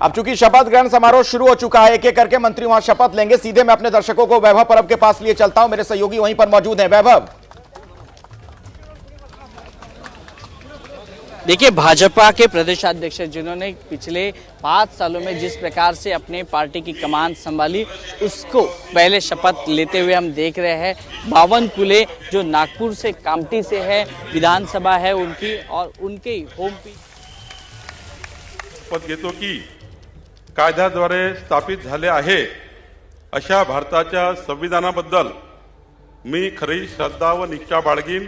अब चूंकि शपथ ग्रहण समारोह शुरू हो चुका है, एक एक करके मंत्री वहां शपथ लेंगे। सीधे मैं अपने दर्शकों को वैभव परब के पास लिए चलता हूं, मेरे सहयोगी वहीं पर मौजूद हैं। वैभव, देखिए, भाजपा के प्रदेशाध्यक्ष जिन्होंने पिछले 5 सालों में जिस प्रकार से अपने पार्टी की कमान संभाली, उसको पहले शपथ लेते हुए हम देख रहे हैं। बावनकुले जो नागपुर से कामठी से है, विधानसभा है उनकी, और उनके होम शपथ घेतो की कायद्याद्वारे स्थापित झाले आहे अशा भारताच्या संविधानाबद्दल मी खरी श्रद्धा व निष्ठा बाळगीन।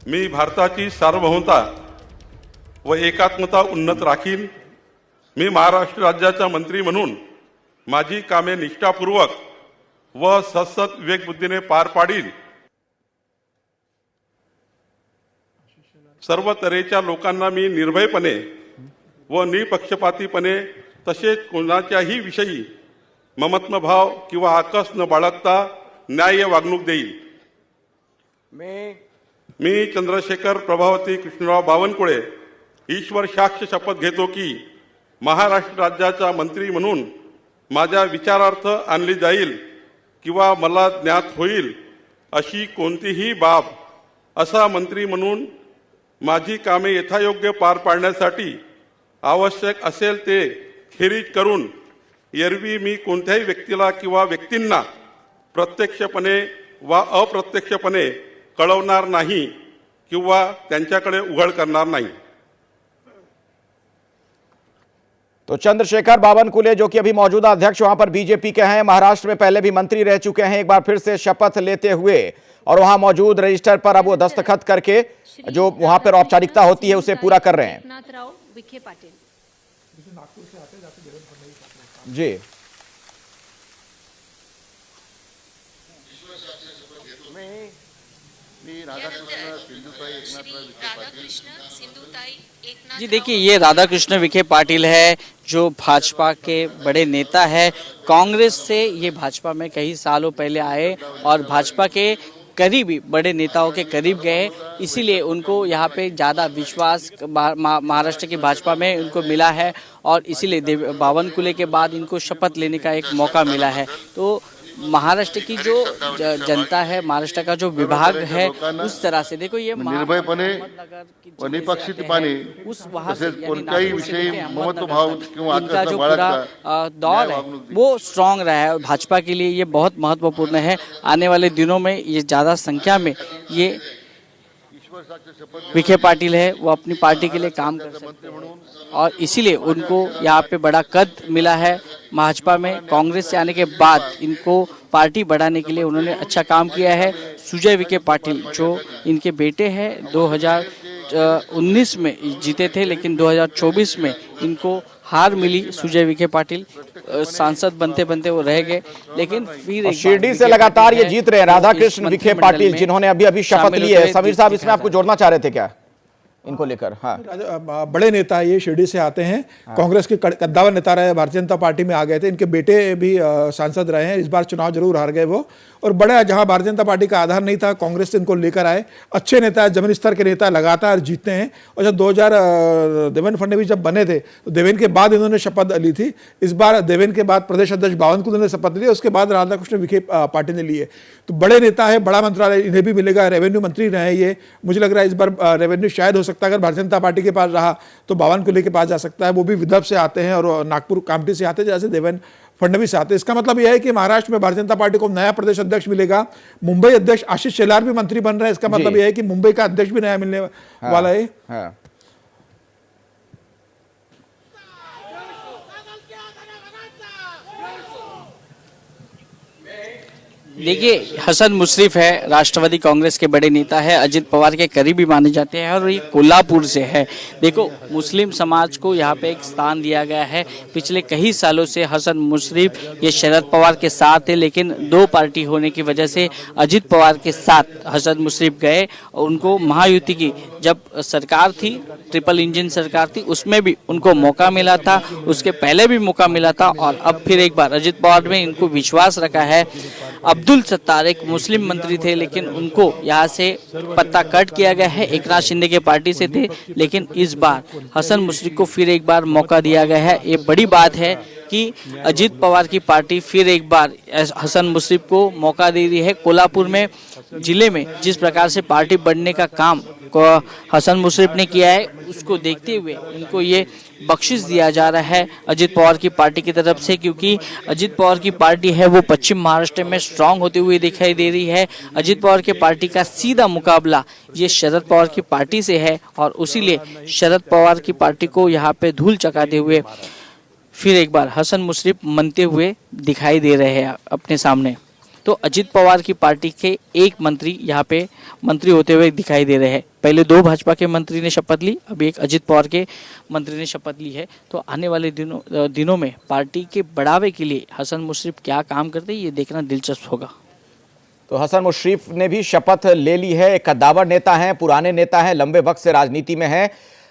मी भारताची सार्वभौमता व एकात्मता उन्नत राखीन। मी महाराष्ट्र राज्याचा मंत्री म्हणून माझी कामे निष्ठापूर्वक व सतत विवेकबुद्धीने पार पाडीन। सर्व तऱ्हेच्या लोकांना मी निर्भयपणे व निपक्षपातीपणे तसेच कोणाच्याही विषयी ममत्वभाव किंवा आकस न बाळगता न्याय्य वागणूक देईल। मी चंद्रशेखर प्रभावती कृष्णराव बावनकुळे ईश्वर साक्ष शपथ घेतो की महाराष्ट्र राज्याचा मंत्री म्हणून माझ्या विचारार्थ आणली जाईल किंवा मला ज्ञात होईल अशी कोणतीही बाब असा मंत्री म्हणून माझी कामे यथायोग्य पार पाडण्यासाठी आवश्यक असेल ते खेरीज करून एरवी मी कोणत्याही व्यक्तीला किंवा व्यक्तींना प्रत्यक्षपणे वा अप्रत्यक्षपणे कळवणार नाही किंवा त्यांच्याकडे उघड करणार नाही। तो चंद्रशेखर बावनकुले जो कि अभी मौजूदा अध्यक्ष वहां पर बीजेपी के हैं, महाराष्ट्र में पहले भी मंत्री रह चुके हैं, एक बार फिर से शपथ लेते हुए और वहां मौजूद रजिस्टर पर अब वो दस्तखत करके जो वहां पर औपचारिकता होती है उसे पूरा कर रहे हैं। जी, जी देखिए, ये राधा कृष्ण विखे पाटिल है जो भाजपा के बड़े नेता है। कांग्रेस से ये भाजपा में कई सालों पहले आए और भाजपा के करीबी बड़े नेताओं के करीब गए, इसीलिए उनको यहाँ पे ज़्यादा विश्वास महाराष्ट्र की भाजपा में उनको मिला है और इसीलिए बावनकुले के बाद इनको शपथ लेने का एक मौका मिला है। तो महाराष्ट्र की जो जनता है, महाराष्ट्र का जो विभाग है, उस तरह से देखो ये निर्भयपणे व निपक्षपातीपणे उस वहाँ से कोणत्याही विषयी ममत्वभाव किंवा इनका जो पूरा दौर है वो स्ट्रांग रहा है। भाजपा के लिए ये बहुत महत्वपूर्ण है। आने वाले दिनों में ये ज़्यादा संख्या में ये विखे पाटिल है वो अपनी पार्टी के लिए काम कर सकते हैं और इसीलिए उनको यहाँ पे बड़ा कद मिला है भाजपा में। कांग्रेस से आने के बाद इनको पार्टी बढ़ाने के लिए उन्होंने अच्छा काम किया है। सुजय विखे पाटिल जो इनके बेटे हैं 2019 में जीते थे, लेकिन 2024 में इनको हार मिली। सुजय विखे पाटिल सांसद बनते बनते वो रह गए, लेकिन फिर शिरडी से लगातार ये जीत रहे हैं राधा कृष्ण विखे पाटिल, जिन्होंने अभी अभी शपथ ली है। समीर साहब, इसमें आपको जोड़ना चाह रहे थे क्या इनको लेकर? हाँ, बड़े नेता ये शिरडी से आते हैं। हाँ। कांग्रेस के कद्दावर नेता रहे, भारतीय जनता पार्टी में आ गए थे। इनके बेटे भी सांसद रहे हैं, इस बार चुनाव जरूर हार गए वो। और बड़ा जहां भारतीय जनता पार्टी का आधार नहीं था, कांग्रेस से इनको लेकर आए। अच्छे नेता, जमीन स्तर के नेता लगातार जीतते हैं। और जब 2000 देवेंद्र फडणवीस जब बने थे तो देवेंद्र के बाद इन्होंने शपथ ली थी। इस बार देवेंद्र के बाद प्रदेश अध्यक्ष बावनकुले ने शपथ ली, उसके बाद राधाकृष्ण विखे पाटिल ने लिए। तो बड़े नेता है, बड़ा मंत्रालय इन्हें भी मिलेगा। रेवेन्यू मंत्री रहे ये, मुझे लग रहा है इस बार रेवेन्यू शायद हो सकता है अगर भारतीय जनता पार्टी के पास रहा तो बावनकुले के पास जा सकता है। वो भी विदर्भ से आते हैं और नागपुर कामठी से आते हैं, जैसे देवेंद्र फडणवीस आते हैं। इसका मतलब यह है कि महाराष्ट्र में भारतीय जनता पार्टी को नया प्रदेश अध्यक्ष मिलेगा। मुंबई अध्यक्ष आशीष शेलार भी मंत्री बन रहे हैं, इसका मतलब यह है कि मुंबई का अध्यक्ष भी नया मिलने वाला है। हाँ। देखिए, हसन मुशर्रफ है, राष्ट्रवादी कांग्रेस के बड़े नेता है, अजित पवार के करीबी माने जाते हैं और ये कोल्हापुर से है। देखो, मुस्लिम समाज को यहाँ पे एक स्थान दिया गया है। पिछले कई सालों से हसन मुशर्रफ ये शरद पवार के साथ है, लेकिन 2 पार्टी होने की वजह से अजित पवार के साथ हसन मुशर्रफ गए और उनको महायुति की जब सरकार थी, ट्रिपल इंजन सरकार थी, उसमें भी उनको मौका मिला था, उसके पहले भी मौका मिला था और अब फिर एक बार अजित पवार में इनको विश्वास रखा है। अब्दुल सत्तार एक मुस्लिम मंत्री थे, लेकिन उनको यहाँ से पत्ता कट किया गया है। एकनाथ शिंदे के पार्टी से थे, लेकिन इस बार हसन मुश्रीफ को फिर एक बार मौका दिया गया है। ये बड़ी बात है कि अजित पवार की पार्टी फिर एक बार हसन मुश्रीफ को मौका दे रही है। कोल्हापुर में जिले में जिस प्रकार से पार्टी बढ़ने का काम को हसन मुश्रीफ ने किया है, उसको देखते हुए इनको ये बख्शिश दिया जा रहा है अजित पवार की पार्टी की तरफ से, क्योंकि अजित पवार की पार्टी है वो पश्चिम महाराष्ट्र में स्ट्रांग होते हुए दिखाई दे रही है। अजित पवार की पार्टी का सीधा मुकाबला ये शरद पवार की पार्टी से है और उसीलिए शरद पवार की पार्टी को यहाँ पे धूल चकाते हुए फिर एक बार हसन मुश्रीफ मनते हुए दिखाई दे रहे हैं अपने सामने। तो अजित पवार की पार्टी के एक मंत्री यहाँ पे मंत्री होते हुए दिखाई दे रहे हैं। पहले 2 भाजपा के मंत्री ने शपथ ली, अभी एक अजित पवार के मंत्री ने शपथ ली है। तो आने वाले दिनों में पार्टी के बढ़ावे के लिए हसन मुश्रीफ क्या काम करते हैं, ये देखना दिलचस्प होगा। तो हसन मुश्रीफ ने भी शपथ ले ली है। एक कद्दावर नेता हैं, पुराने नेता हैं, लंबे वक्त से राजनीति में हैं।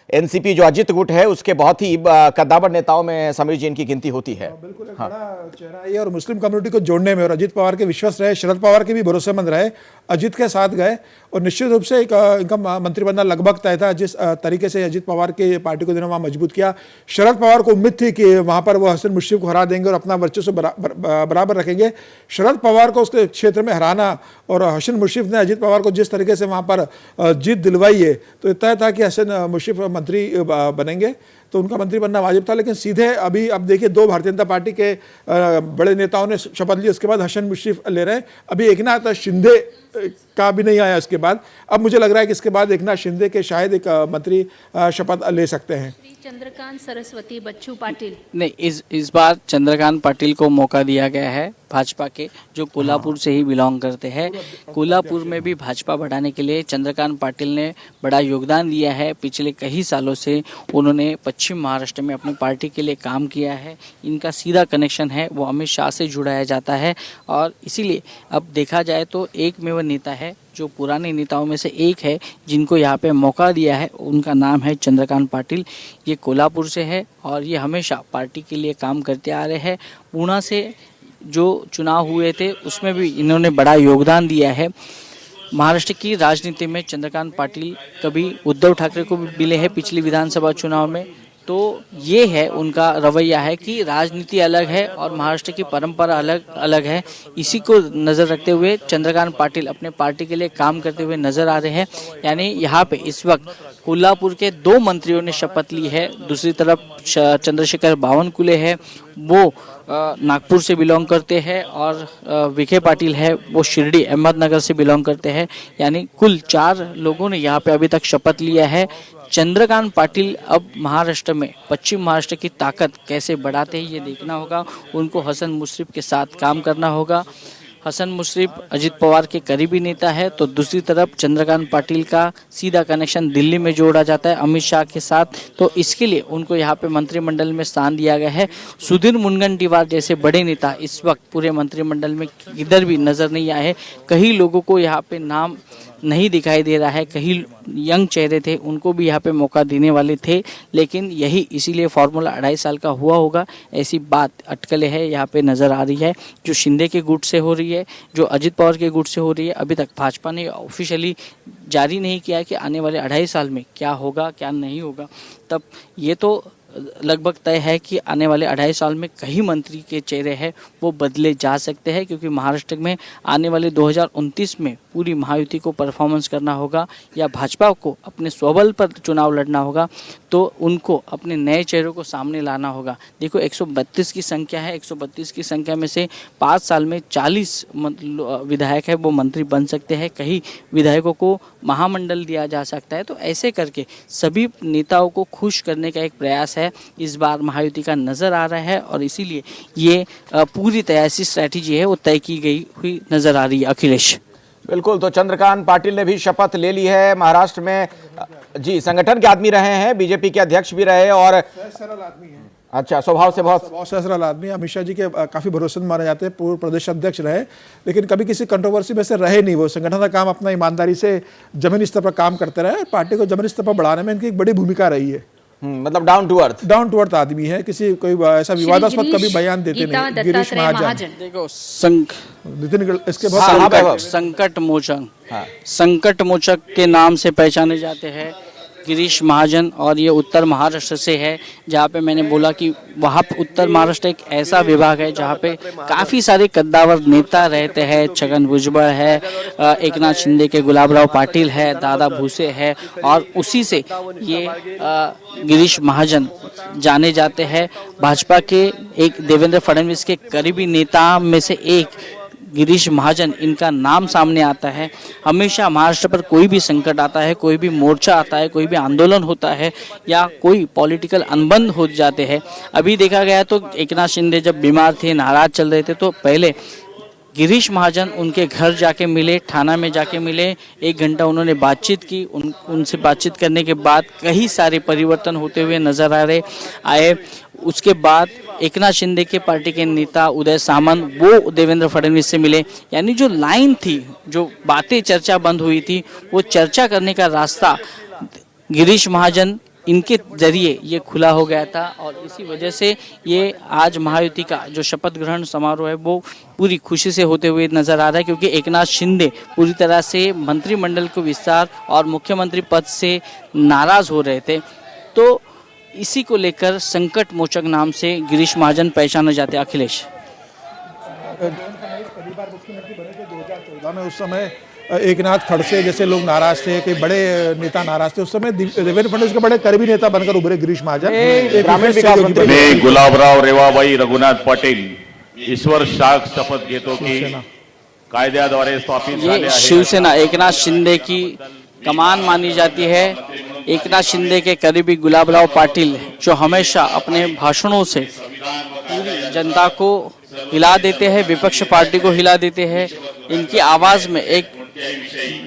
एनसीपी जो अजित गुट है उसके बहुत ही कद्दावर नेताओं में समीर जी इनकी गिनती होती है। बिल्कुल एक बड़ा चेहरा है और मुस्लिम कम्युनिटी को जोड़ने में और अजित पवार के विश्वास रहे, शरद पवार के भी भरोसेमंद रहे, अजित के साथ गए और निश्चित रूप से इनका मंत्री बनना लगभग तय था। जिस तरीके से अजित पवार की पार्टी को वहाँ मजबूत किया, शरद पवार को उम्मीद थी कि वहाँ पर वो हसन मुश्रीफ को हरा देंगे और अपना वर्चस्व बराबर रखेंगे। शरद पवार को उसके क्षेत्र में हराना और हसन मुश्रीफ ने अजित पवार को जिस तरीके से वहाँ पर जीत दिलवाई है, तो तय था कि हसन मुश्रीफ मंत्री बनेंगे, तो उनका मंत्री बनना वाजिब था। लेकिन सीधे अभी अब देखिए 2 भारतीय जनता पार्टी के बड़े नेताओं ने शपथ ली, उसके बाद हसन मुश्रीफ ले रहे हैं। अभी एकनाथ शिंदे का भी नहीं आया इसके बाद। अब मुझे लग रहा है कि इसके बाद एकनाथ शिंदे के शायद एक मंत्री शपथ ले सकते हैं। चंद्रकांत सरस्वती बच्चू पाटिल नहीं, इस बार चंद्रकांत पाटिल को मौका दिया गया है, भाजपा के जो कोल्हापुर से ही बिलोंग करते हैं। कोल्हापुर में भी भाजपा बढ़ाने के लिए चंद्रकांत पाटिल ने बड़ा योगदान दिया है। पिछले कई सालों से उन्होंने पश्चिम महाराष्ट्र में अपनी पार्टी के लिए काम किया है। इनका सीधा कनेक्शन है वो अमित शाह से जुड़ाया जाता है और इसीलिए अब देखा जाए तो एकमेव नेता है जो पुराने नेताओं में से एक है जिनको यहाँ पे मौका दिया है। उनका नाम है चंद्रकांत पाटिल। ये कोल्हापुर से है और ये हमेशा पार्टी के लिए काम करते आ रहे हैं। पूना से जो चुनाव हुए थे उसमें भी इन्होंने बड़ा योगदान दिया है। महाराष्ट्र की राजनीति में चंद्रकांत पाटिल कभी उद्धव ठाकरे को भी मिले हैं पिछली विधानसभा चुनाव में। तो ये है उनका रवैया है कि राजनीति अलग है और महाराष्ट्र की परंपरा अलग है। इसी को नज़र रखते हुए चंद्रकांत पाटिल अपने पार्टी के लिए काम करते हुए नजर आ रहे हैं। यानी यहाँ पे इस वक्त कोल्हापुर के 2 मंत्रियों ने शपथ ली है। दूसरी तरफ चंद्रशेखर बावनकुले है, वो नागपुर से बिलोंग करते हैं और विखे पाटिल है वो शिरडी अहमदनगर से बिलोंग करते हैं। यानी कुल 4 लोगों ने यहाँ पे अभी तक शपथ लिया है। चंद्रकांत पाटिल अब महाराष्ट्र में पश्चिम महाराष्ट्र की ताकत कैसे बढ़ाते हैं ये देखना होगा। उनको हसन मुश्रीफ के साथ काम करना होगा। हसन मुश्रीफ अजित पवार के करीबी नेता है, तो दूसरी तरफ चंद्रकांत पाटिल का सीधा कनेक्शन दिल्ली में जोड़ा जाता है अमित शाह के साथ। तो इसके लिए उनको यहाँ पे मंत्रिमंडल में स्थान दिया गया है। सुधीर मुनगंटीवार जैसे बड़े नेता इस वक्त पूरे मंत्रिमंडल में किधर भी नजर नहीं आए हैं। कई लोगों को यहाँ पे नाम नहीं दिखाई दे रहा है, कई यंग चेहरे थे उनको भी यहाँ पे मौका देने वाले थे, लेकिन यही इसीलिए फॉर्मूला 2.5 साल का हुआ ऐसी बात अटकलें है यहाँ पे नज़र आ रही है। जो शिंदे के गुट से हो रही है, जो अजित पवार के गुट से हो रही है। अभी तक भाजपा ने ऑफिशियली जारी नहीं किया कि आने वाले 2.5 साल में क्या होगा क्या नहीं होगा। तब ये तो लगभग तय है कि आने वाले 2.5 साल में कई मंत्री के चेहरे हैं वो बदले जा सकते हैं, क्योंकि महाराष्ट्र में आने वाले 2029 में पूरी महायुति को परफॉर्मेंस करना होगा या भाजपा को अपने स्वबल पर चुनाव लड़ना होगा, तो उनको अपने नए चेहरों को सामने लाना होगा। देखो 132 की संख्या है, 132 की संख्या में से 5 साल में 40 विधायक है वो मंत्री बन सकते हैं। कई विधायकों को महामंडल दिया जा सकता है। तो ऐसे करके सभी नेताओं को खुश करने का एक प्रयास है इस बार महायुति का नजर आ रहा है और इसीलिए ये पूरी तरह से स्ट्रैटेजी है वो तय की गई हुई नजर आ रही है। अखिलेश बिल्कुल, तो चंद्रकांत पाटिल ने भी शपथ ले ली है। महाराष्ट्र में जी संगठन के आदमी रहे हैं, बीजेपी के अध्यक्ष भी रहे और सरल आदमी है। अच्छा, स्वभाव से बहुत बहुत सरल आदमी, अमित शाह जी के काफी भरोसेमंद माने जाते हैं, पूर्व प्रदेश अध्यक्ष रहे, लेकिन कभी किसी कंट्रोवर्सी में से रहे नहीं। वो संगठन का काम अपना ईमानदारी से जमीनी स्तर पर काम करते रहे। पार्टी को जमीनी स्तर पर बढ़ाने में इनकी एक बड़ी भूमिका रही है। मतलब डाउन टू अर्थ आदमी है, किसी कोई ऐसा विवादास्पद कभी बयान देते नहीं। गिरीश महाजन, देखो नितिन, इसके बहुत संकट मोचक, संकट मोचक के नाम से पहचाने जाते हैं गिरीश महाजन, और ये उत्तर महाराष्ट्र से है, जहाँ पे मैंने बोला कि वहाँ पे उत्तर महाराष्ट्र एक ऐसा विभाग है जहाँ पे काफ़ी सारे कद्दावर नेता रहते हैं। छगन भुजबळ है, एकनाथ शिंदे के गुलाबराव पाटिल है, दादा भूसे है, और उसी से ये गिरीश महाजन जाने जाते हैं। भाजपा के एक देवेंद्र फडणवीस के करीबी नेता में से एक गिरीश महाजन, इनका नाम सामने आता है। हमेशा महाराष्ट्र पर कोई भी संकट आता है, कोई भी मोर्चा आता है, कोई भी आंदोलन होता है या कोई पॉलिटिकल अनबन हो जाते हैं। अभी देखा गया तो एकनाथ शिंदे जब बीमार थे, नाराज चल रहे थे, तो पहले गिरीश महाजन उनके घर जाके मिले, थाना में जाके मिले, 1 घंटा उन्होंने बातचीत की। उनसे बातचीत करने के बाद कई सारे परिवर्तन होते हुए नजर आए। उसके बाद एकनाथ शिंदे के पार्टी के नेता उदय सामंत, वो देवेंद्र फडणवीस से मिले। यानी जो लाइन थी, जो बातें चर्चा बंद हुई थी, वो चर्चा करने का रास्ता गिरीश महाजन इनके जरिए ये खुला हो गया था। और इसी वजह से ये आज महायुति का जो शपथ ग्रहण समारोह है वो पूरी खुशी से होते हुए नजर आ रहा है, क्योंकि एकनाथ शिंदे पूरी तरह से मंत्रिमंडल को विस्तार और मुख्यमंत्री पद से नाराज हो रहे थे। तो इसी को लेकर संकट मोचक नाम से गिरीश महाजन पहचाने जाते। अखिलेश, पहली बार मुख्यमंत्री बने थे 2014 में, उस समय एकनाथ खड़से जैसे लोग नाराज थे, कई बड़े नेता नाराज थे। उस समय देवेंद्र फडणवीस के बड़े करीबी नेता बनकर उभरे गिरीश महाजन। ग्रामीण विकास मंत्री मी गुलाबराव रेवाबाई रघुनाथ पाटील ईश्वर शाख शपथ घेतो की कायद्याद्वारे स्थापित झाले ये आहे। शिवसेना एकनाथ शिंदे की कमान मानी जाती है। एकनाथ शिंदे के करीबी गुलाबराव पाटिल, जो हमेशा अपने भाषणों से पूरी जनता को हिला देते हैं, विपक्ष पार्टी को हिला देते हैं। इनकी आवाज़ में एक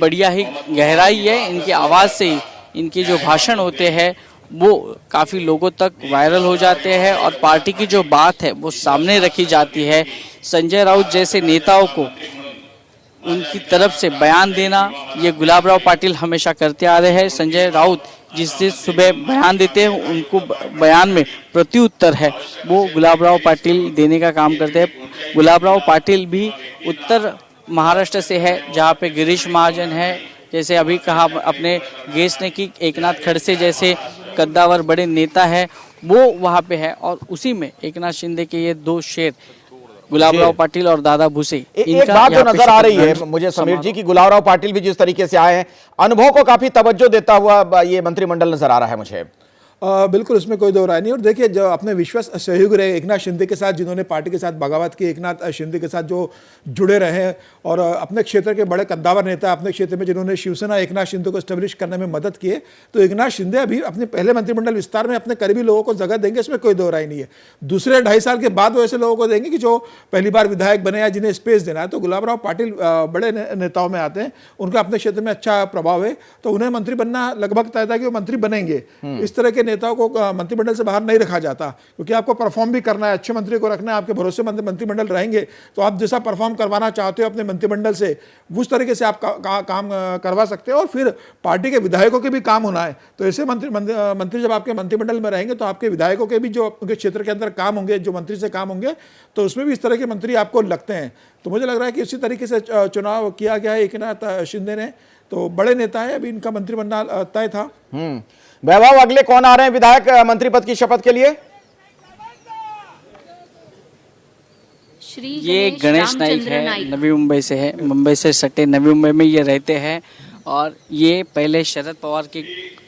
बढ़िया ही गहराई है। इनकी आवाज़ से ही इनके जो भाषण होते हैं वो काफ़ी लोगों तक वायरल हो जाते हैं, और पार्टी की जो बात है वो सामने रखी जाती है। संजय राउत जैसे नेताओं को उनकी तरफ से बयान देना ये गुलाबराव पाटिल हमेशा करते आ रहे हैं। संजय राउत जिस दिन सुबह बयान देते हैं, उनको बयान में प्रत्युत्तर है वो गुलाबराव पाटिल देने का काम करते हैं। गुलाबराव पाटिल भी उत्तर महाराष्ट्र से है, जहाँ पे गिरीश महाजन है। जैसे अभी कहा अपने गेस्ट ने कि एकनाथ खड़से जैसे कद्दावर बड़े नेता है, वो वहाँ पे है। और उसी में एकनाथ शिंदे के ये 2 शेर गुलाबराव पाटिल और दादा भूसे। एक बात जो नजर आ रही है मुझे समीर जी, की गुलाबराव पाटिल भी जिस तरीके से आए हैं, अनुभव को काफी तवज्जो देता हुआ ये मंत्रिमंडल नजर आ रहा है मुझे। बिल्कुल, इसमें कोई दो राय नहीं। और देखिए, जो अपने विश्वास सहयोग रहे एकनाथ शिंदे के साथ, जिन्होंने पार्टी के साथ बगावत की, एकनाथ शिंदे के साथ जो जुड़े रहे, और अपने क्षेत्र के बड़े कद्दावर नेता अपने क्षेत्र में जिन्होंने शिवसेना एकनाथ शिंदे को एस्टेब्लिश करने में मदद की है, तो एकनाथ शिंदे अभी अपने पहले मंत्रिमंडल विस्तार में अपने करीबी लोगों को जगह देंगे, इसमें कोई दो राय नहीं है। दूसरे 2.5 साल के बाद वो ऐसे लोगों को देंगे कि जो पहली बार विधायक बने या जिन्हें स्पेस देना है। तो गुलाबराव पाटिल बड़े नेताओं में आते हैं, उनका अपने क्षेत्र में अच्छा प्रभाव है, तो उन्हें मंत्री बनना लगभग तय था कि वो मंत्री बनेंगे। इस तरह के नेताओं को मंत्रिमंडल से बाहर नहीं रखा जाता, क्योंकि आपको परफॉर्म भी करना है, अच्छे मंत्री को रखना है। आपके भरोसेमंद मंत्रिमंडल रहेंगे तो आप जैसा परफॉर्म करवाना चाहते हो अपने मंत्रिमंडल से, उस तरीके से आप काम करवा सकते हो। और फिर पार्टी के विधायकों के भी काम होना है, तो ऐसे मंत्री जब आपके मंत्रिमंडल में रहेंगे तो आपके विधायकों के भी जो उनके क्षेत्र के अंदर काम होंगे, जो मंत्री से काम होंगे, तो उसमें भी इस तरह के मंत्री आपको लगते हैं। तो मुझे लग रहा है कि इसी तरीके से चुनाव किया गया है एकनाथ शिंदे ने, तो बड़े नेता है, अभी इनका मंत्री बनना तय था। वैभव, अगले कौन आ रहे हैं विधायक मंत्री पद की शपथ के लिए? ये गणेश नाइक है, नवी मुंबई से है, मुंबई से सटे नवी मुंबई में ये रहते हैं। और ये पहले शरद पवार की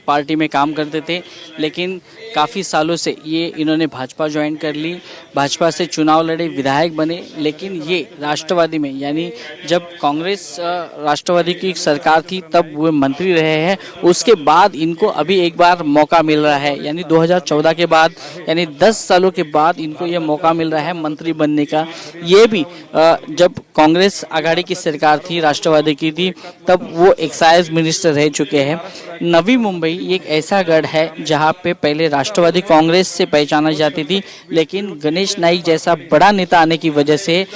पार्टी में काम करते थे, लेकिन काफ़ी सालों से ये इन्होंने भाजपा ज्वाइन कर ली, भाजपा से चुनाव लड़े, विधायक बने। लेकिन ये राष्ट्रवादी में, यानी जब कांग्रेस राष्ट्रवादी की सरकार थी तब वो मंत्री रहे हैं। उसके बाद इनको अभी एक बार मौका मिल रहा है, यानी 2014 के बाद, यानी 10 सालों के बाद इनको ये मौका मिल रहा है मंत्री बनने का। ये भी जब कांग्रेस आघाड़ी की सरकार थी, राष्ट्रवादी की थी, तब वो एक्साइज मिनिस्टर रह चुके हैं। नवी मुंबई ये एक ऐसा गढ़ है जहां पे पहले राष्ट्रवादी कांग्रेस से पहचाना जाती थी, लेकिन गणेश नाईक जैसा बड़ा नेता आने की वजह से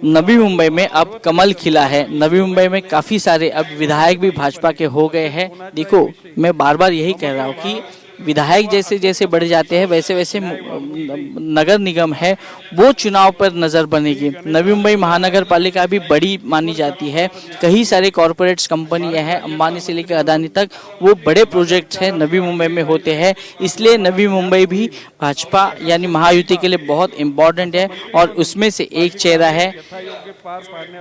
नवी मुंबई में अब कमल खिला है। नवी मुंबई में काफी सारे अब विधायक भी भाजपा के हो गए हैं। देखो, मैं बार बार यही कह रहा हूँ कि विधायक जैसे जैसे बढ़ जाते हैं वैसे वैसे नगर निगम है वो चुनाव पर नजर बनेगी। नवी मुंबई महानगर पालिका भी बड़ी मानी जाती है। कई सारे कॉरपोरेट्स कंपनियां हैं, अंबानी से लेकर अदानी तक, वो बड़े प्रोजेक्ट्स हैं नवी मुंबई में होते हैं। इसलिए नवी मुंबई भी भाजपा यानी महायुति के लिए बहुत इम्पोर्टेंट है और उसमें से एक चेहरा है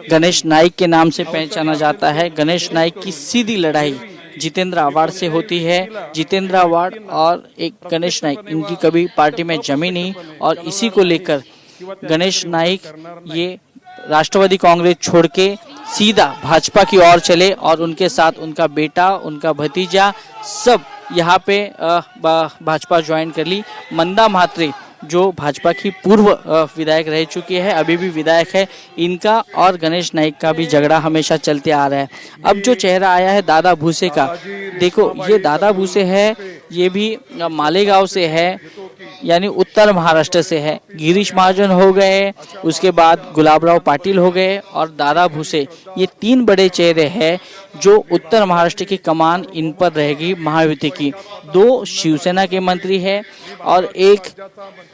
गणेश नाईक के नाम से पहचाना जाता है। गणेश नाईक की सीधी लड़ाई जितेंद्र आव्हाड से होती है। जितेंद्र आव्हाड और एक गणेश नाईक, इनकी कभी पार्टी में जमी नहीं और इसी को लेकर गणेश नाईक ये राष्ट्रवादी कांग्रेस छोड़ के सीधा भाजपा की ओर चले और उनके साथ उनका बेटा, उनका भतीजा सब यहाँ पे भाजपा ज्वाइन कर ली। मंदा म्हात्रे जो भाजपा की पूर्व विधायक रह चुकी है, अभी भी विधायक है, इनका और गणेश नाईक का भी झगड़ा हमेशा चलते आ रहा है। अब जो चेहरा आया है दादा भूसे का, देखो ये दादा भूसे है, ये भी मालेगांव से है यानी उत्तर महाराष्ट्र से है। गिरीश महाजन हो गए, उसके बाद गुलाबराव पाटिल हो गए और दादा भूसे, ये तीन बड़े चेहरे हैं जो उत्तर महाराष्ट्र की कमान इन पर रहेगी महायुति की। 2 शिवसेना के मंत्री है और एक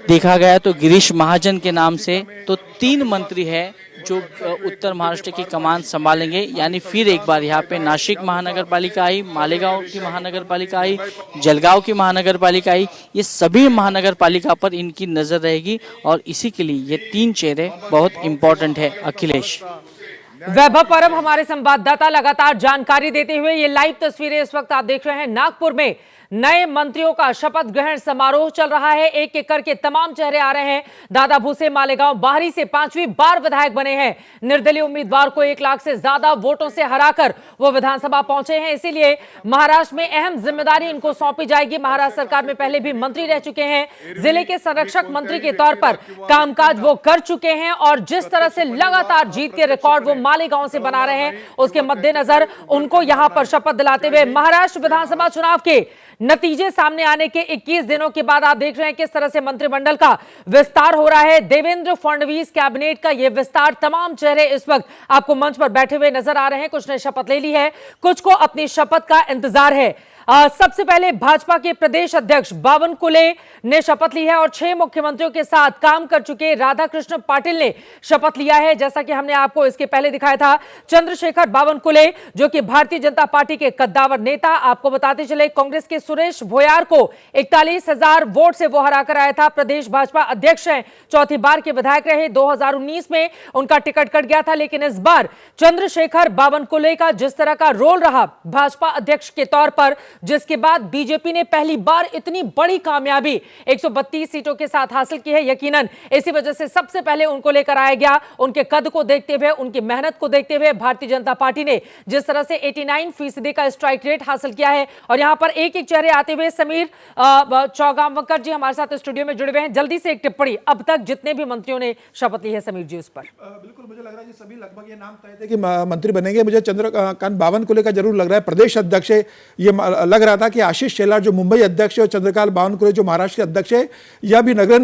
देखा गया तो गिरीश महाजन के नाम से, तो 3 मंत्री है जो उत्तर महाराष्ट्र की कमान संभालेंगे। यानी फिर एक बार यहाँ पे नासिक महानगर पालिका आई, मालेगांव की महानगर पालिका आई, जलगांव की महानगर पालिका आई, ये सभी महानगर पालिका पर इनकी नजर रहेगी और इसी के लिए ये 3 चेहरे बहुत इंपॉर्टेंट है। अखिलेश। वैभव परब हमारे संवाददाता लगातार जानकारी देते हुए, ये लाइव तस्वीरें इस वक्त आप देख रहे हैं। नागपुर में नए मंत्रियों का शपथ ग्रहण समारोह चल रहा है। एक एक करके तमाम चेहरे आ रहे हैं। दादा भूसे मालेगांव बाहरी से 5वीं बार विधायक बने हैं। निर्दलीय उम्मीदवार को 1 लाख से ज्यादा वोटों से हराकर वो विधानसभा पहुंचे हैं, इसीलिए महाराष्ट्र में अहम जिम्मेदारी इनको सौंपी जाएगी। महाराष्ट्र सरकार में पहले भी मंत्री रह चुके हैं, जिले के संरक्षक मंत्री के तौर पर कामकाज वो कर चुके हैं और जिस तरह से लगातार जीत के रिकॉर्ड वो मालेगांव से बना रहे हैं, उसके मद्देनजर उनको यहां पर शपथ दिलाते हुए महाराष्ट्र विधानसभा चुनाव के नतीजे सामने आने के 21 दिनों के बाद आप देख रहे हैं किस तरह से मंत्रिमंडल का विस्तार हो रहा है। देवेंद्र फडणवीस कैबिनेट का यह विस्तार, तमाम चेहरे इस वक्त आपको मंच पर बैठे हुए नजर आ रहे हैं। कुछ ने शपथ ले ली है, कुछ को अपनी शपथ का इंतजार है। सबसे पहले भाजपा के प्रदेश अध्यक्ष बावनकुले ने शपथ ली है और 6 मुख्यमंत्रियों के साथ काम कर चुके राधाकृष्ण पाटिल ने शपथ लिया है। जैसा कि हमने आपको इसके पहले दिखाया था, चंद्रशेखर बावनकुले जो कि भारतीय जनता पार्टी के कद्दावर नेता, आपको बताते चले कांग्रेस के सुरेश भोयार को 41,000 वोट से वो हराकर आया था। प्रदेश भाजपा अध्यक्ष हैं, 4थी बार के विधायक रहे। 2019 में उनका टिकट कट गया था, लेकिन इस बार चंद्रशेखर बावनकुले का जिस तरह का रोल रहा भाजपा अध्यक्ष के तौर पर, जिसके बाद बीजेपी ने पहली बार इतनी बड़ी कामयाबी 132 सीटों के साथ हासिल की है, यकीनन इसी वजह से सबसे पहले उनको लेकर आया गया। उनके कद को देखते हुए, उनकी मेहनत को देखते हुए भारतीय जनता पार्टी ने जिस तरह से 89% का स्ट्राइक रेट हासिल किया है। और यहां पर एक एक चेहरे आते हुए, समीर चौगांवकर जी हमारे साथ स्टूडियो में जुड़े हुए हैं। जल्दी से एक टिप्पणी, अब तक जितने भी मंत्रियों ने शपथ ली है समीर जी उस पर। बिल्कुल, मुझे लग रहा है कि सभी लगभग ये नाम तय थे कि मंत्री बनेंगे। मुझे चंद्रकांत बावनकुले का जरूर लग रहा है प्रदेश अध्यक्ष है। ये लग रहा था कि आशीष शेलार जो मुंबई अध्यक्ष है और चंद्रकांत बावनकुले जो महाराष्ट्र के अध्यक्ष है, यह भी नगर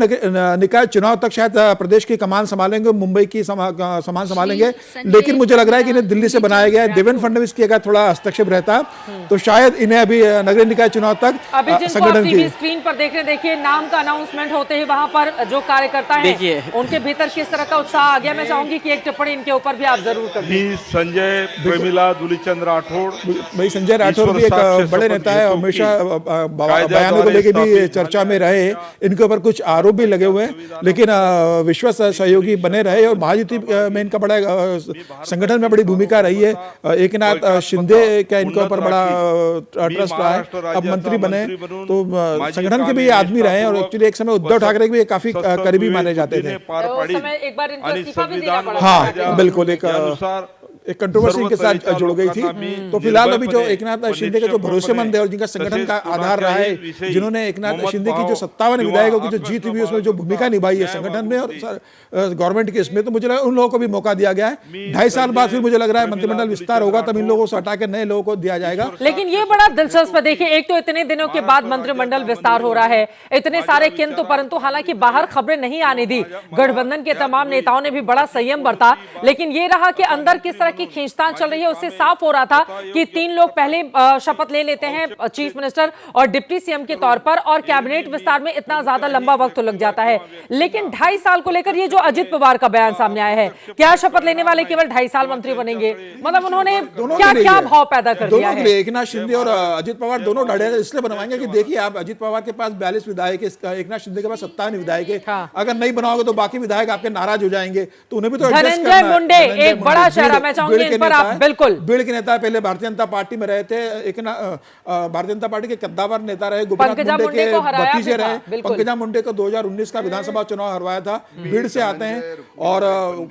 निकाय चुनाव तक शायद प्रदेश की कमान संभालेंगे, मुंबई की समान संभालेंगे। लेकिन मुझे लग रहा है कि इन्हें दिल्ली से बनाया गया है। देवेंद्र फडणवीस की अगर थोड़ा हस्तक्षेप रहता तो शायद इन्हें अभी नगर निकाय चुनाव तक संगठन की स्क्रीन पर देख रहे, देखिए नाम का अनाउंसमेंट होते ही वहां पर जो कार्यकर्ता हैं उनके भीतर किस तरह का उत्साह आ गया। मैं चाहूंगी कि एक टिप्पणी इनके ऊपर भी आप जरूर करें। संजय प्रेमिला दुलीचंद राठौड़, भाई संजय राठौड़ भी एक बड़े नेता है, हमेशा बयानों को लेकर भी चर्चा में रहे। इनके ऊपर कुछ आरोप भी लगे हुए हैं, लेकिन विश्वास सहयोगी बने रहे और महायुति में इनका बड़ा संगठन में बड़ी भूमिका रही है। एकनाथ शिंदे का इनके ऊपर बड़ा ट्रस्ट रहा है, अब मंत्री बने तो संगठन के भी आदमी रहे और एक्चुअली एक समय उद्धव ठाकरे भी काफी करीबी माने जाते थे। एक बार इनको इस्तीफा भी देना पड़ा। हाँ बिल्कुल, एक एक कंट्रोवर्सी के साथ जुड़ गई थी। तो फिलहाल अभी जो एकनाथ शिंदे के जो भरोसेमंद है और जिनका संगठन का आधार रहा है, जिन्होंने एकनाथ शिंदे की जो 57 विधायकों की जो जीत हुई उसमें जो भूमिका निभाई है संगठन में और गवर्नमेंट के इसमें, तो मुझे लगा उन लोगों को भी मौका दिया गया है। 2.5 साल बाद फिर मुझे लग रहा है मंत्रिमंडल विस्तार होगा, तब इन लोगों को हटा के नए लोगों को दिया जाएगा। लेकिन ये बड़ा दिलचस्प है, देखिए एक तो इतने दिनों के बाद मंत्रिमंडल विस्तार हो रहा है, इतने सारे किंतु परंतु, हालांकि बाहर खबरें नहीं आने दी, गठबंधन के तमाम नेताओं ने भी बड़ा संयम बरता, लेकिन ये रहा कि अंदर किस तरह की खींचतान चल रही है उससे साफ हो रहा था कि 3 लोग पहले शपथ ले लेते हैं चीफ मिनिस्टर और डिप्टी सीएम के तौर पर, और कैबिनेट विस्तार में इतना ज्यादा लंबा वक्त लग जाता है। लेकिन 2.5 साल को लेकर ये जो अजित पवार का बयान सामने आया है, क्या शपथ लेने वाले केवल 2.5 साल मंत्री बनेंगे? मतलब उन्होंने क्या क्या भाव पैदा कर दिया है? एकनाथ शिंदे और अजित पवार दोनों डरे इसलिए बनवाएंगे कि देखिए आप, अजित पवार के पास 42 विधायक है, एकनाथ शिंदे के पास 57 विधायक है। अगर नहीं बनाओगे तो बाकी विधायक आपके नाराज हो जाएंगे, तो उन्हें भी तो धनंजय मुंडे एक बड़ा चेहरा, मैं चाहूंगी इन पर आप बिल्कुल। बीड़ के नेता पहले भारतीय जनता पार्टी में रहे थे, भारतीय जनता पार्टी के कद्दावर नेता रहे, गोपीनाथ मुंडे के भतीजे रहे। पंकजा मुंडे को 2019 का विधानसभा चुनाव हरवाया था, बीड़ से आते हैं और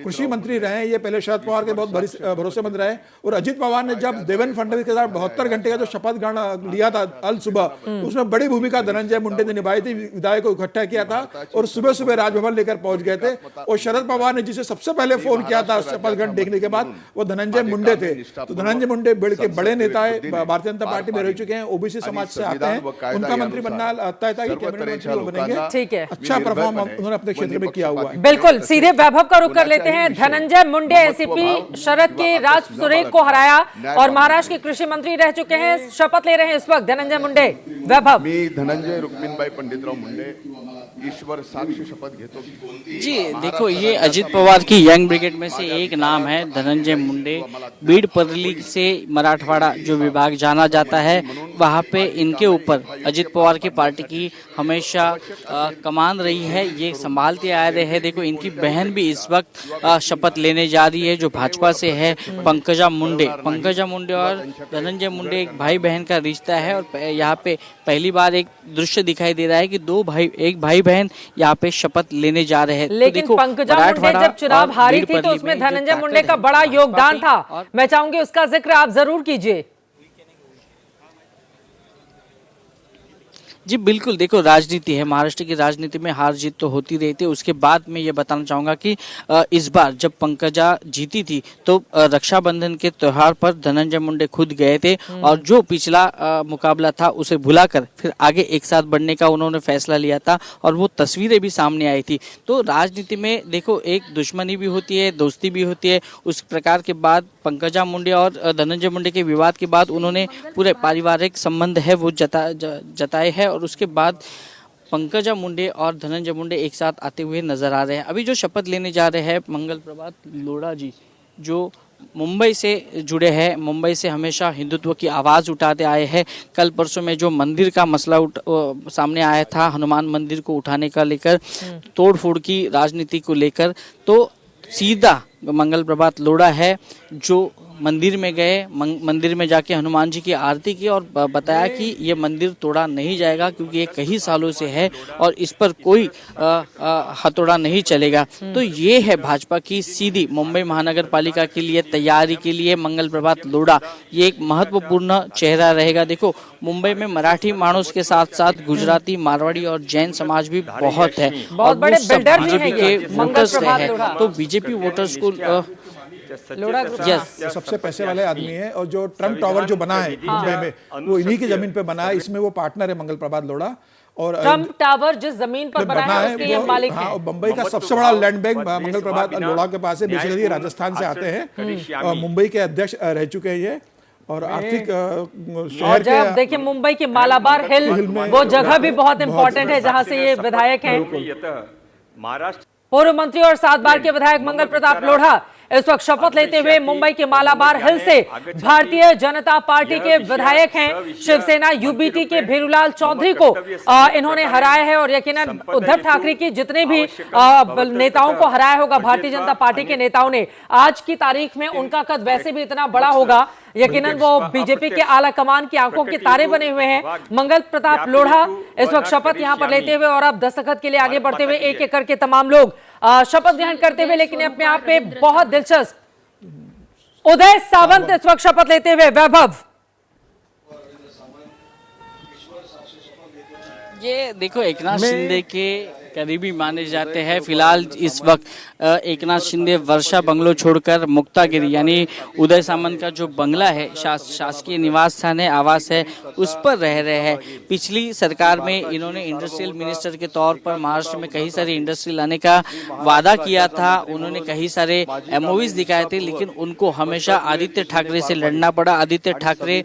कृषि मंत्री रहे। ये पहले शरद पवार के बहुत भरोसेमंद रहे। और अजित पवार ने जब देवेंद्र फडणवीस के साथ 72 घंटे का जो शपथ ग्रहण लिया था अल सुबह, उसमें बड़ी भूमिका धनंजय मुंडे ने निभाई थी, विधायक को इकट्ठा किया था और सुबह सुबह राजभवन लेकर पहुंच गए थे। और शरद पवार ने जिसे सबसे पहले फोन किया था शपथ ग्रहण देखने के बाद, वो धनंजय मुंडे थे। तो धनंजय मुंडे बीड़ के बड़े नेता है, भारतीय जनता पार्टी में रह चुके हैं, ओबीसी समाज से आते हैं, उनका मंत्री बनना तय था कि कैबिनेट मंत्री वो बनेंगे। ठीक है, अच्छा परफॉर्म उन्होंने अपने क्षेत्र में किया हुआ है। बिल्कुल, सीधे वैभव का रुख कर लेते हैं। धनंजय मुंडे एनसीपी शरद के राज सुरेख को हराया और महाराष्ट्र के कृषि मंत्री रह चुके हैं, शपथ ले रहे हैं इस वक्त धनंजय मुंडे। वैभव, मी धनंजय रुक्मिणबाई पंडितराव मुंडे ईश्वर साक्ष शपथ घेतो। जी देखो, ये अजित पवार की यंग ब्रिगेड में से एक नाम है धनंजय मुंडे। बीड़ परली से मराठवाड़ा जो विभाग जाना जाता है, वहाँ पे इनके ऊपर अजित पवार की पार्टी की हमेशा कमान रही है, ये संभालते आ रहे हैं। देखो, इनकी बहन भी इस वक्त शपथ लेने जा रही है, जो भाजपा से है, पंकजा मुंडे। पंकजा मुंडे और धनंजय मुंडे एक भाई बहन का रिश्ता है और यहाँ पे पहली बार एक दृश्य दिखाई दे रहा है कि एक भाई बहन यहाँ पे शपथ लेने जा रहे हैं। लेकिन तो पंकजा मुंडे जब चुनाव हारी थी तो उसमें धनंजय मुंडे का बड़ा योगदान था, मैं चाहूंगी उसका जिक्र आप जरूर कीजिए। जी बिल्कुल, देखो राजनीति है, महाराष्ट्र की राजनीति में हार जीत तो होती रहती है। उसके बाद मैं ये बताना चाहूंगा कि इस बार जब पंकजा जीती थी तो रक्षाबंधन के त्योहार पर धनंजय मुंडे खुद गए थे और जो पिछला मुकाबला था उसे भुलाकर फिर आगे एक साथ बढ़ने का उन्होंने फैसला लिया था और वो तस्वीरें भी सामने आई थी। तो राजनीति में देखो, एक दुश्मनी भी होती है, दोस्ती भी होती है। उस प्रकार के बाद पंकजा मुंडे और धनंजय मुंडे के विवाद के बाद उन्होंने पूरे पारिवारिक संबंध है वो जताए है और उसके बाद पंकजा मुंडे और धनंजय मुंडे एक साथ आते हुए नजर आ रहे हैं। अभी जो शपथ लेने जा रहे हैं मंगल प्रभात लोढ़ा जी, जो मुंबई से जुड़े हैं, मुंबई से हमेशा हिंदुत्व की आवाज़ उठाते आए हैं। कल परसों में जो मंदिर का मसला सामने आया था, हनुमान मंदिर को उठाने का लेकर, तोड़फोड़ की राजनीति को लेकर, तो सीधा मंगल प्रभात लोढ़ा है जो मंदिर में गए, मंदिर में जाके हनुमान जी की आरती की और बताया कि ये मंदिर तोड़ा नहीं जाएगा क्योंकि ये कई सालों से है और इस पर कोई हथौड़ा नहीं चलेगा। तो ये है भाजपा की सीधी मुंबई महानगर पालिका के लिए तैयारी के लिए मंगल प्रभात लोढ़ा, ये एक महत्वपूर्ण चेहरा रहेगा। देखो, मुंबई में मराठी मानुस के साथ साथ गुजराती, मारवाड़ी और जैन समाज भी बहुत है, बहुत बड़े बिल्डर भी हैं के वोटर्स हैं, तो बीजेपी वोटर्स को सबसे पैसे वाले आदमी है और जो ट्रम्प टावर जो बना है मुंबई में वो इन्हीं की जमीन पे बना है, इसमें वो पार्टनर है मंगल प्रभात लोढ़ा। और ट्रम्प टावर जिस जमीन पर बना है उसके ये मालिक हैं। मुंबई का सबसे बड़ा लैंड बैंक मंगल प्रभात लोढ़ा के पास है। बेसिकली राजस्थान से आते हैं, मुंबई के अध्यक्ष रह चुके हैं ये और आर्थिक शहर के। जब देखिए मुंबई की मालाबार हिल वो जगह भी बहुत इंपॉर्टेंट है जहां से ये विधायक हैं। पूर्व मंत्री और 7 बार के विधायक मंगल प्रताप लोढ़ा इस वक्त शपथ लेते हुए मुंबई के मालाबार हिल से भारतीय जनता पार्टी के विधायक हैं। शिवसेना यूबीटी के भेरूलाल चौधरी को इन्होंने हराया है और यकीनन उद्धव ठाकरे की जितने भी नेताओं को हराया होगा भारतीय जनता पार्टी के नेताओं ने, आज की तारीख में उनका कद वैसे भी इतना बड़ा होगा, यकीनन वो बीजेपी के आला कमान की आंखों के तारे बने हुए हैं। मंगल प्रताप लोढ़ा इस वक्त शपथ यहां पर लेते हुए और अब दस्तखत के लिए आगे बढ़ते हुए एक एक करके तमाम लोग शपथ ग्रहण करते हुए, लेकिन अपने आप में बहुत दिलचस्प उदय सामंत इस वक्त शपथ लेते हुए। वैभव, ये देखो एकनाथ शिंदे के करीबी माने जाते हैं। फिलहाल इस वक्त एकनाथ शिंदे वर्षा बंगलो छोड़कर मुक्तागिरी यानी उदय सामंत का जो बंगला है, शासकीय निवास स्थान है, आवास है, उस पर रह रहे हैं। पिछली सरकार में इन्होंने इंडस्ट्रियल मिनिस्टर के तौर पर महाराष्ट्र में कई सारी इंडस्ट्री लाने का वादा किया था। उन्होंने कई सारे एमओवीज दिखाए थे, लेकिन उनको हमेशा आदित्य ठाकरे से लड़ना पड़ा। आदित्य ठाकरे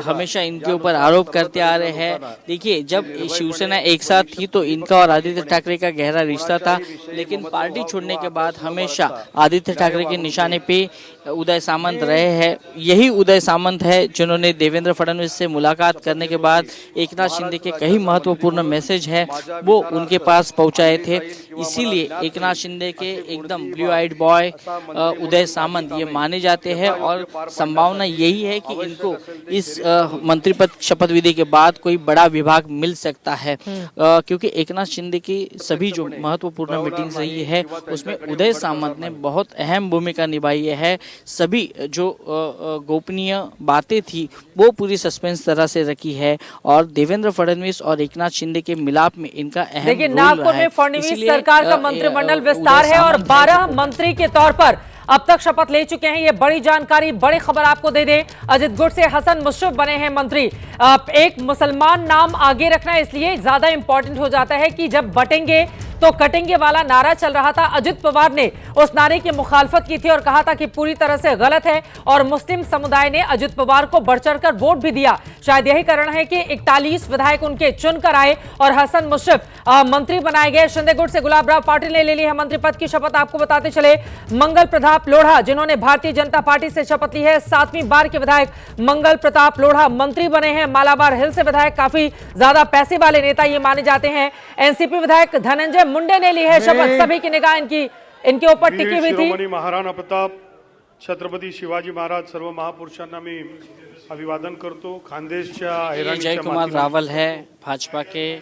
हमेशा इनके ऊपर आरोप करते आ रहे हैं। देखिए, जब शिवसेना एक साथ थी तो इनका और आदित्य ठाकरे का गहरा रिश्ता था, लेकिन पार्टी छोड़ने के बाद हमेशा आदित्य ठाकरे के निशाने पे उदय सामंत रहे हैं। यही उदय सामंत है जिन्होंने देवेंद्र फडणवीस से मुलाकात करने के बाद एकनाथ शिंदे के कई महत्वपूर्ण मैसेज है वो उनके पास पहुंचाए थे। इसीलिए एकनाथ शिंदे के एकदम blue eyed boy Uday Samant ये माने जाते हैं और संभावना यही है कि इनको इस मंत्री पद शपथ विधि के बाद कोई बड़ा विभाग मिल सकता है, क्योंकि एकनाथ शिंदे की सभी जो महत्वपूर्ण मीटिंग्स रही है उसमें उदय सामंत ने बहुत अहम भूमिका निभाई है। सभी जो गोपनीय बातें थी वो पूरी सस्पेंस तरह से रखी है और देवेंद्र फडणवीस और एकनाथ शिंदे के मिलाप में इनका अहम देखिए, रोल रहा नागपुर है। में फडणवीस इसलिए, सरकार का मंत्रिमंडल विस्तार है और 12 मंत्री के तौर पर अब तक शपथ ले चुके हैं। ये बड़ी जानकारी, बड़ी खबर आपको दे दें। अजित गुट से हसन मुश्रफ बने हैं मंत्री। एक मुसलमान नाम आगे रखना इसलिए ज्यादा इंपॉर्टेंट हो जाता है कि जब बटेंगे तो कटेंगे वाला नारा चल रहा था। अजित पवार ने उस नारे की मुखालफत की थी और कहा था कि पूरी तरह से गलत है और मुस्लिम समुदाय ने अजित पवार को बढ़ चढ़कर वोट भी दिया। शायद यही कारण है कि 41 विधायक उनके चुनकर आए और हसन मुश्रफ मंत्री बनाए गए। शिंदे गुट से गुलाब राव पाटिल ने ले ली है मंत्री पद की शपथ। आपको बताते चले, मंगल प्रताप लोढ़ा जिन्होंने भारतीय जनता पार्टी से शपथ ली है, 7वीं बार के विधायक मंगल प्रताप लोढ़ा मंत्री बने हैं। मालाबार हिल से विधायक, काफी ज्यादा पैसे वाले नेता ये माने जाते हैं। एनसीपी विधायक धनंजय मुंडे ने ली है शपथ। सभी की निगाह इनके ऊपर टिकी हुई थी। शिरोमणी महाराणा प्रताप छत्रपती शिवाजी महाराज सर्व महापुरुषांना मी अभिवादन करतो। खानदेशच्या जय कुमार रावल है भाजपा के।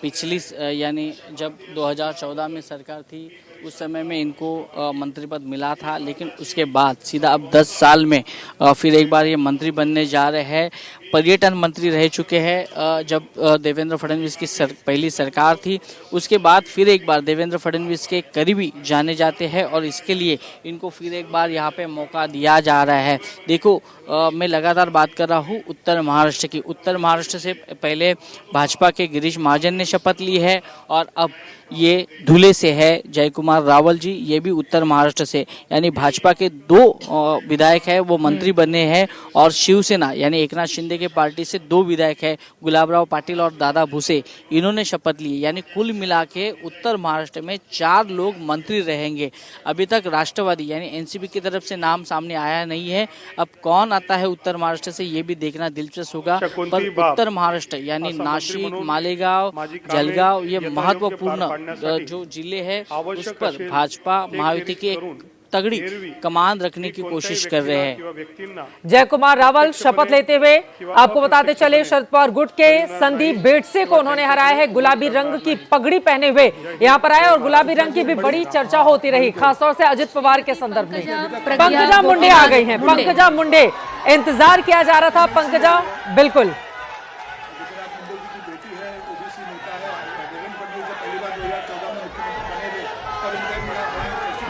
पिछली यानी जब 2014 में सरकार थी उस समय में इनको मंत्री पद मिला था, लेकिन उसके बाद सीधा अब 10 साल में फिर एक बार ये मंत्री बनने जा रहे हैं। पर्यटन मंत्री रह चुके हैं जब देवेंद्र फडणवीस की पहली सरकार थी। उसके बाद फिर एक बार देवेंद्र फडणवीस के करीबी जाने जाते हैं और इसके लिए इनको फिर एक बार यहाँ पे मौका दिया जा रहा है। देखो, मैं लगातार बात कर रहा हूँ उत्तर महाराष्ट्र की। उत्तर महाराष्ट्र से पहले भाजपा के गिरीश महाजन ने शपथ ली है और अब ये धुले से है जय कुमार रावल जी, ये भी उत्तर महाराष्ट्र से, यानी भाजपा के 2 विधायक है वो मंत्री बने हैं और शिवसेना यानी एकनाथ शिंदे के पार्टी से 2 विधायक है गुलाब राव पाटिल और दादा भुसे, इन्होंने शपथ ली। यानी कुल मिला के उत्तर महाराष्ट्र में 4 लोग मंत्री रहेंगे। अभी तक राष्ट्रवादी यानी एनसीपी की तरफ से नाम सामने आया नहीं है। अब कौन आता है उत्तर महाराष्ट्र से ये भी देखना दिलचस्प होगा। पर उत्तर महाराष्ट्र यानी नाशिक, मालेगांव, जलगांव ये महत्वपूर्ण जो जिले हैं उस पर भाजपा महायुति की एक तगड़ी कमान रखने की कोशिश कर रहे हैं। जय कुमार रावल शपथ लेते हुए, आपको बताते चले, शरद पवार गुट के संदीप बेटसे को उन्होंने हराया है। गुलाबी रंग की पगड़ी पहने हुए यहाँ पर आए और गुलाबी रंग की भी बड़ी चर्चा होती रही, खासतौर से अजित पवार के संदर्भ में। पंकजा मुंडे आ गई हैं। पंकजा मुंडे, इंतजार किया जा रहा था। पंकजा, बिल्कुल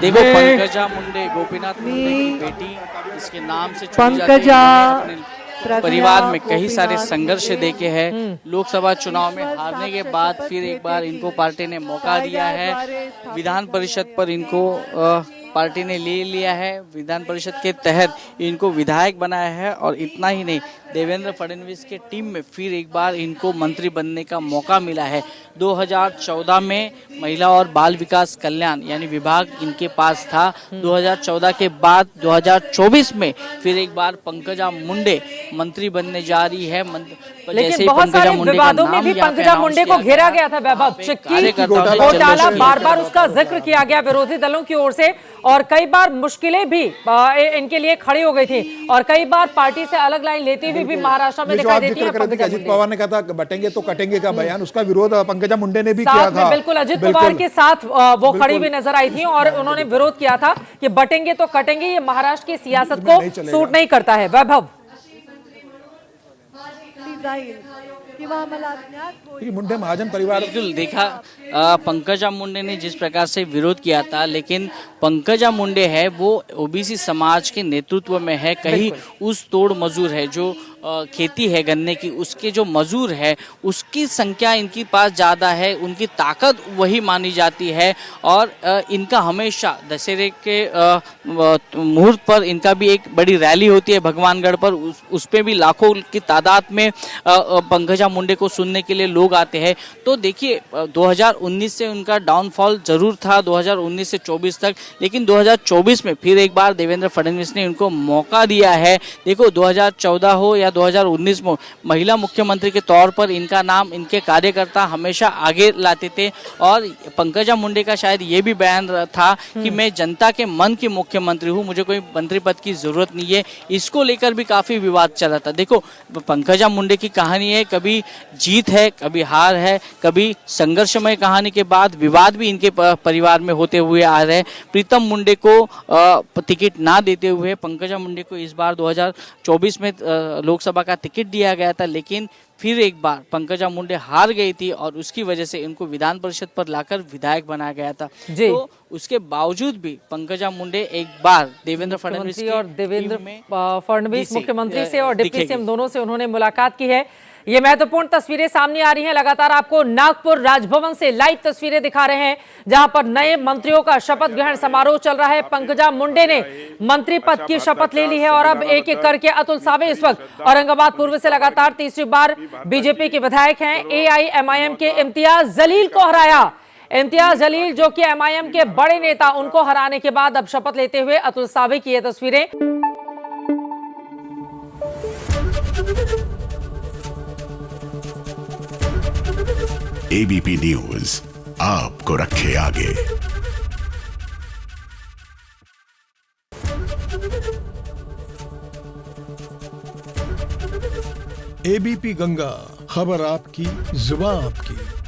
देखो, पंकजा मुंडे गोपीनाथ मुंडे की बेटी, इसके नाम से पंकजा परिवार में कई सारे संघर्ष देखे हैं। लोकसभा चुनाव में हारने के बाद फिर एक बार इनको पार्टी ने मौका दिया है। विधान परिषद पर इनको पार्टी ने ले लिया है। विधान परिषद के तहत इनको विधायक बनाया है और इतना ही नहीं, देवेंद्र फडणवीस के टीम में फिर एक बार इनको मंत्री बनने का मौका मिला है। 2014 में महिला और बाल विकास कल्याण यानी विभाग इनके पास था। 2014 के बाद 2024 में फिर एक बार पंकजा मुंडे मंत्री बनने जा रही है। लेकिन बहुत सारे विवादों में भी पंकजा मुंडे को घेरा गया था। वैभव, चिक्की घोटाला बार बार उसका जिक्र किया गया विरोधी दलों की ओर से और कई बार मुश्किलें भी इनके लिए खड़ी हो गई थी और कई बार पार्टी से अलग लाइन लेती हुई भी महाराष्ट्र में दिखाई देती है। अजित पवार ने कहा था बटेंगे तो कटेंगे का बयान, उसका विरोध पंकजा मुंडे ने भी किया था। बिल्कुल अजित पवार के साथ वो खड़ी हुई नजर आई थी और उन्होंने विरोध किया था कि बटेंगे तो कटेंगे, ये महाराष्ट्र की सियासत को सूट नहीं करता है। वैभव, मुंडे महाजन परिवार, बिल्कुल देखा पंकजा मुंडे ने जिस प्रकार से विरोध किया था, लेकिन पंकजा मुंडे है वो ओबीसी समाज के नेतृत्व में है। कहीं उस तोड़ मजूर है जो खेती है गन्ने की, उसके जो मजूर है उसकी संख्या इनके पास ज्यादा है, उनकी ताकत वही मानी जाती है। और इनका हमेशा दशहरे के मुहूर्त पर इनका भी एक बड़ी रैली होती है भगवानगढ़ पर, उस पे भी लाखों की तादाद में पंकजा मुंडे को सुनने के लिए लोग आते हैं। तो देखिए 2019 से उनका डाउनफॉल जरूर था, 2019 से 24 तक, लेकिन 2024 में फिर एक बार देवेंद्र फडणवीस ने उनको मौका दिया है। देखो 2014 हो या 2019 में महिला मुख्यमंत्री के तौर पर इनका नाम इनके कार्यकर्ता हमेशा आगे लाते थे। और पंकजा मुंडे का शायद ये भी बयान था कि मैं जनता के मन की मुख्यमंत्री हूँ, मुझे कोई मंत्री पद की जरूरत नहीं है। इसको लेकर भी काफी विवाद चला था। देखो पंकजा मुंडे की कहानी है, कभी जीत है कभी हार है, कभी संघर्षमय कहानी के बाद विवाद भी इनके परिवार में होते हुए आ रहे हैं। प्रीतम मुंडे को टिकट ना देते हुए पंकजा मुंडे को इस बार 2024 में लोकसभा का टिकट दिया गया था, लेकिन फिर एक बार पंकजा मुंडे हार गई थी और उसकी वजह से इनको विधान परिषद पर लाकर विधायक बनाया गया था। तो उसके बावजूद भी पंकजा मुंडे एक बार देवेंद्र फडणवीस और देवेंद्र फडणवीस मुख्यमंत्री से और डिप्टी सीएम दोनों से उन्होंने मुलाकात की है। ये महत्वपूर्ण तस्वीरें सामने आ रही हैं। लगातार आपको नागपुर राजभवन से लाइव तस्वीरें दिखा रहे हैं, जहां पर नए मंत्रियों का शपथ ग्रहण समारोह चल रहा है। पंकजा मुंडे ने मंत्री पद की शपथ ले ली है और अब एक एक करके अतुल सावे इस वक्त औरंगाबाद पूर्व से लगातार तीसरी बार बीजेपी के विधायक हैं। एआईएमआईएम के इम्तियाज जलील को हराया। इम्तियाज जलील जो कि एमआईएम के बड़े नेता, उनको हराने के बाद अब शपथ लेते हुए अतुल सावे की ये तस्वीरें। एबीपी न्यूज आपको रखे आगे। एबीपी गंगा, खबर आपकी, जुबान आपकी।